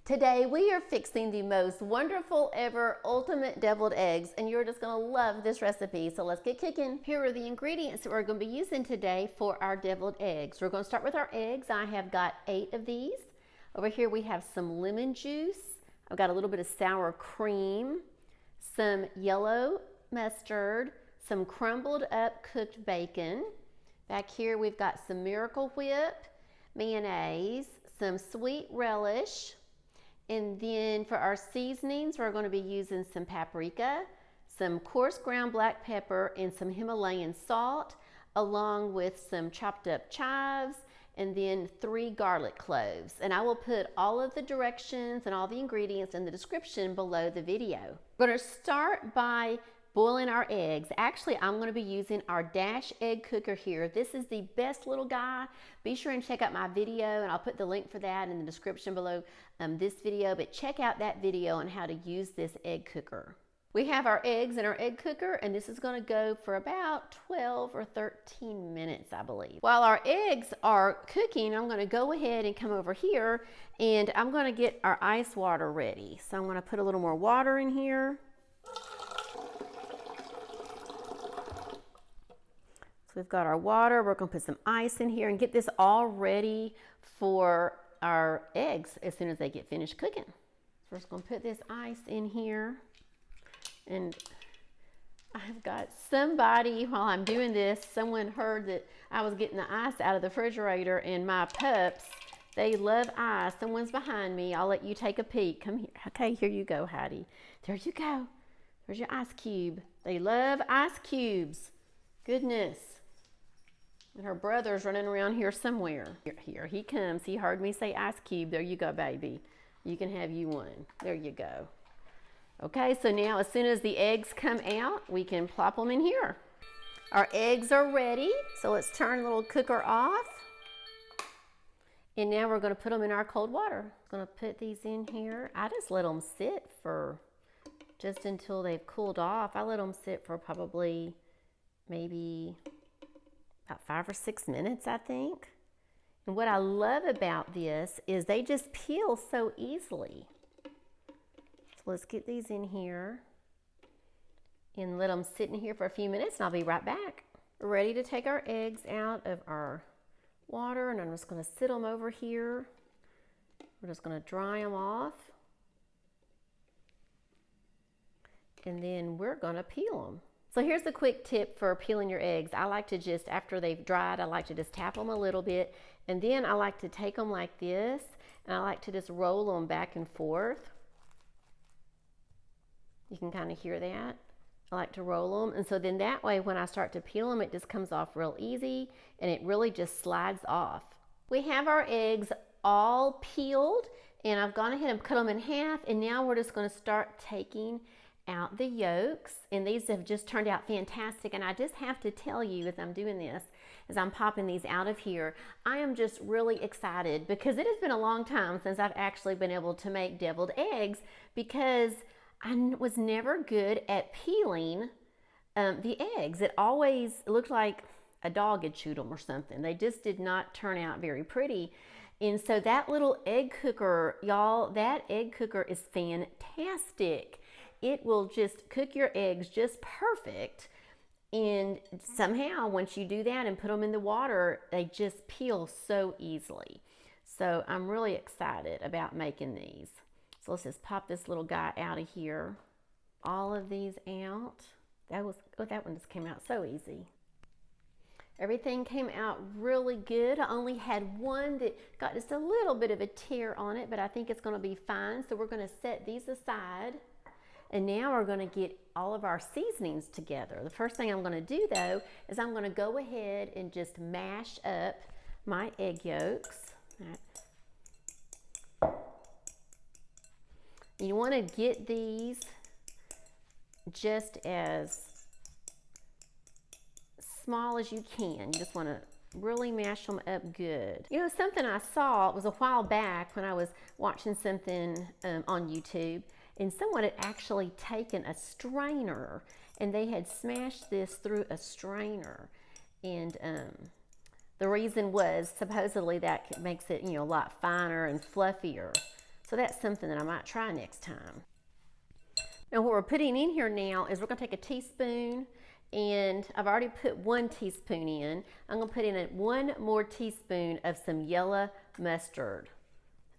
Today we are fixing the most wonderful ever ultimate deviled eggs, and you're just gonna love this recipe. So let's get cooking. Here are the ingredients that we're gonna be using today for our deviled eggs. We're gonna start with our eggs. I have got 8 of these. Over here we have some lemon juice. I've got a little bit of sour cream, some yellow mustard, some crumbled up cooked bacon. Back here we've got some Miracle Whip, mayonnaise, some sweet relish, and then for our seasonings we're going to be using some paprika, some coarse ground black pepper, and some Himalayan salt, along with some chopped up chives, and then 3 garlic cloves. And I will put all of the directions and all the ingredients in the description below the video. We're going to start by boiling our eggs. Actually, I'm going to be using our Dash egg cooker here. This is the best little guy. Be sure and check out my video, and I'll put the link for that in the description below this video, but check out that video on how to use this egg cooker. We have our eggs in our egg cooker, and this is going to go for about 12 or 13 minutes, I believe. While our eggs are cooking, I'm going to go ahead and come over here, and I'm going to get our ice water ready. So I'm going to put a little more water in here. So we've got our water. We're going to put some ice in here and get this all ready for our eggs as soon as they get finished cooking. So we're just going to put this ice in here. And I've got somebody, while I'm doing this, someone heard that I was getting the ice out of the refrigerator, and my pups, they love ice. Someone's behind me. I'll let you take a peek. Come here. Okay, here you go, Heidi. There you go. There's your ice cube. They love ice cubes. Goodness. And her brother's running around here somewhere. Here he comes. He heard me say ice cube. There you go, baby. You can have you one. There you go. Okay, so now as soon as the eggs come out, we can plop them in here. Our eggs are ready, so let's turn the little cooker off. And now we're going to put them in our cold water. I'm going to put these in here. I just let them sit for just until they've cooled off. I let them sit for probably maybe about 5 or 6 minutes, I think. And what I love about this is they just peel so easily. So let's get these in here and let them sit in here for a few minutes, and I'll be right back. We're ready to take our eggs out of our water, and I'm just going to sit them over here. We're just going to dry them off, and then we're going to peel them. So here's the quick tip for peeling your eggs. I like to just, after they've dried, I like to just tap them a little bit, and then I like to take them like this, and I like to just roll them back and forth. You can kind of hear that. I like to roll them, and so then that way when I start to peel them, it just comes off real easy, and it really just slides off. We have our eggs all peeled, and I've gone ahead and cut them in half, and now we're just going to start taking out the yolks, and these have just turned out fantastic. And I just have to tell you, as I'm doing this, as I'm popping these out of here, I am just really excited because it has been a long time since I've actually been able to make deviled eggs, because I was never good at peeling the eggs. It always looked like a dog had chewed them or something. They just did not turn out very pretty. And so that little egg cooker, y'all, that egg cooker is fantastic. It will just cook your eggs just perfect. And somehow once you do that and put them in the water, they just peel so easily. So I'm really excited about making these. So let's just pop this little guy out of here. All of these out. That one just came out so easy. Everything came out really good. I only had one that got just a little bit of a tear on it, but I think it's going to be fine. So we're going to set these aside. And now we're going to get all of our seasonings together. The first thing I'm going to do, though, is I'm going to go ahead and just mash up my egg yolks. You want to get these just as small as you can. You just want to really mash them up good. You know, something I saw, it was a while back when I was watching something on YouTube, and someone had actually taken a strainer and they had smashed this through a strainer, and the reason was supposedly that makes it, you know, a lot finer and fluffier. So So that's something that I might try next time. Now what we're putting in here now is we're going to take a teaspoon, and I've already put 1 teaspoon in. I'm going to put in 1 more teaspoon of some yellow mustard.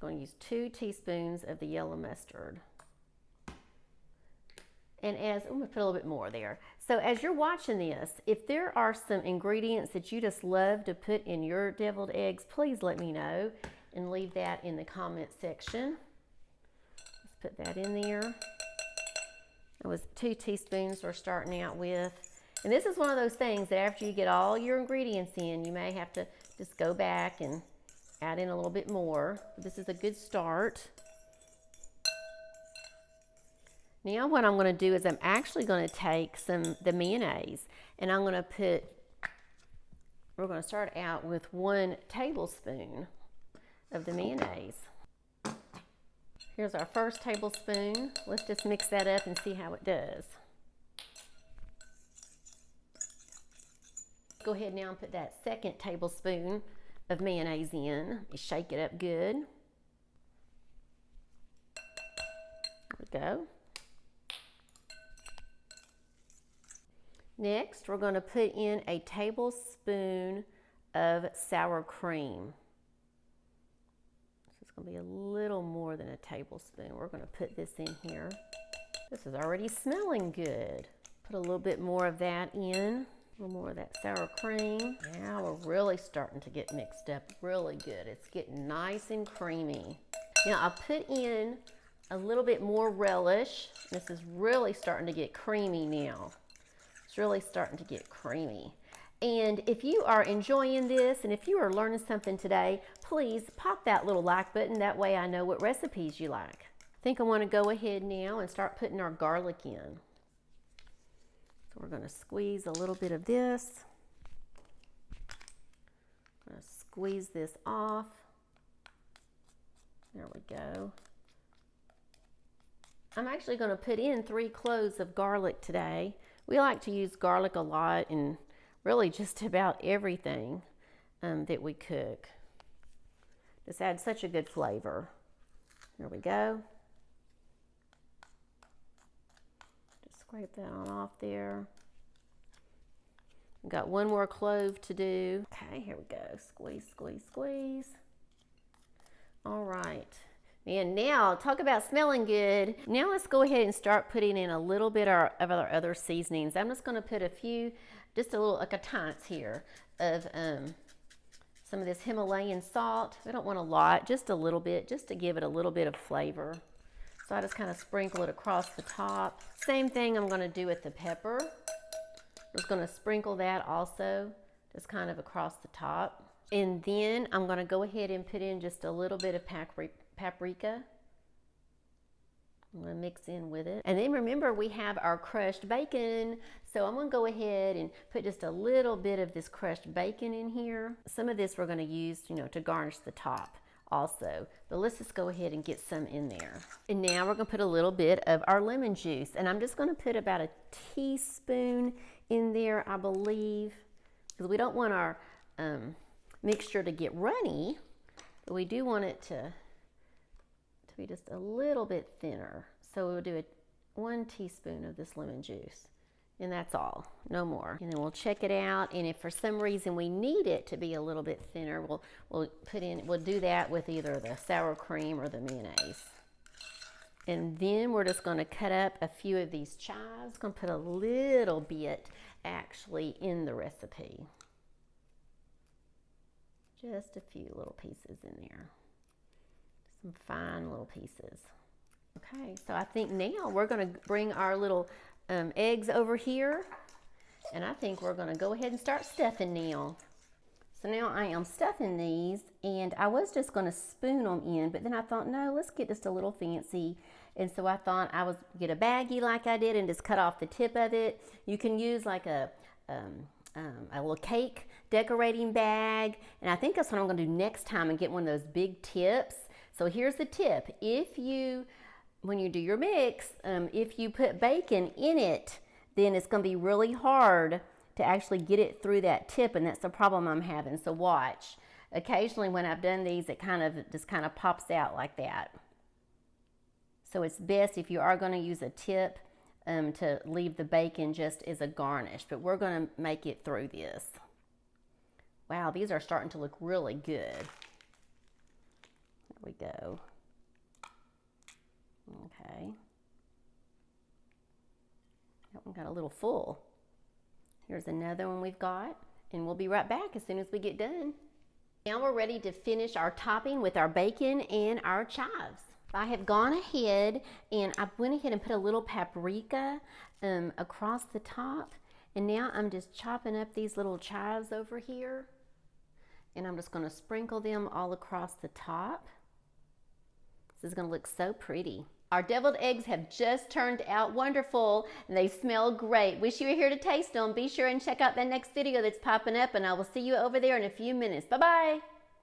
I'm going to use 2 teaspoons of the yellow mustard. And I'm going to put a little bit more there. So as you're watching this, if there are some ingredients that you just love to put in your deviled eggs, please let me know and leave that in the comment section. Let's put that in there. That was 2 teaspoons we're starting out with. And this is one of those things that after you get all your ingredients in, you may have to just go back and add in a little bit more. This is a good start. Now what I'm going to do is I'm actually going to take the mayonnaise, and I'm going to we're going to start out with 1 tablespoon of the mayonnaise. Here's our first tablespoon. Let's just mix that up and see how it does. Go ahead now and put that 2nd tablespoon of mayonnaise in. Shake it up good. There we go. Next, we're going to put in a tablespoon of sour cream. This is going to be a little more than a tablespoon. We're going to put this in here. This is already smelling good. Put a little bit more of that in. A little more of that sour cream. Now we're really starting to get mixed up really good. It's getting nice and creamy. Now I put in a little bit more relish. This is really starting to get creamy now. It's really starting to get creamy. And if you are enjoying this and if you are learning something today, please pop that little like button. That way I know what recipes you like. I think I want to go ahead now and start putting our garlic in. So we're going to squeeze a little bit of this. I'm going to squeeze this off. There we go. I'm actually going to put in 3 cloves of garlic today. We like to use garlic a lot in really just about everything that we cook. This adds such a good flavor. There we go. Scrape that on off there. We've got 1 more clove to do. Okay, here we go. Squeeze, squeeze, squeeze. All right. And now, talk about smelling good. Now let's go ahead and start putting in a little bit of our other seasonings. I'm just going to put a few, just a little, like a tithe here of some of this Himalayan salt. We don't want a lot, just a little bit, just to give it a little bit of flavor. So I just kind of sprinkle it across the top. Same thing I'm going to do with the pepper. I'm just going to sprinkle that also, just kind of across the top. And then I'm going to go ahead and put in just a little bit of paprika. I'm going to mix in with it. And then remember, we have our crushed bacon. So I'm going to go ahead and put just a little bit of this crushed bacon in here. Some of this we're going to use, to garnish the top also, but let's just go ahead and get some in there. And now we're going to put a little bit of our lemon juice, and I'm just going to put about a teaspoon in there, I believe, because we don't want our mixture to get runny, but we do want it to be just a little bit thinner. So we'll do 1 teaspoon of this lemon juice. And that's all, no more. And then we'll check it out, and if for some reason we need it to be a little bit thinner, we'll do that with either the sour cream or the mayonnaise. And then we're just going to cut up a few of these chives. I'm going to put a little bit actually in the recipe. Just a few little pieces in there. Some fine little pieces. Okay, so I think now we're going to bring our little eggs over here, and I think we're going to go ahead and start stuffing now. So now I am stuffing these, and I was just going to spoon them in, but then I thought, no, let's get just a little fancy. And so I thought I would get a baggie like I did and just cut off the tip of it. You can use like a little cake decorating bag, and I think that's what I'm going to do next time and get one of those big tips. So here's the tip. When you do your mix, if you put bacon in it, then it's going to be really hard to actually get it through that tip, and that's the problem I'm having. So watch. Occasionally when I've done these, it just kind of pops out like that. So it's best if you are going to use a tip to leave the bacon just as a garnish, but we're going to make it through this. Wow, these are starting to look really good. There we go. Okay. That one got a little full. Here's another one we've got, and we'll be right back as soon as we get done. Now we're ready to finish our topping with our bacon and our chives. I have gone ahead and I went ahead and put a little paprika across the top, and now I'm just chopping up these little chives over here, and I'm just going to sprinkle them all across the top. This is going to look so pretty. Our deviled eggs have just turned out wonderful, and they smell great. Wish you were here to taste them. Be sure and check out the next video that's popping up, and I will see you over there in a few minutes. Bye-bye.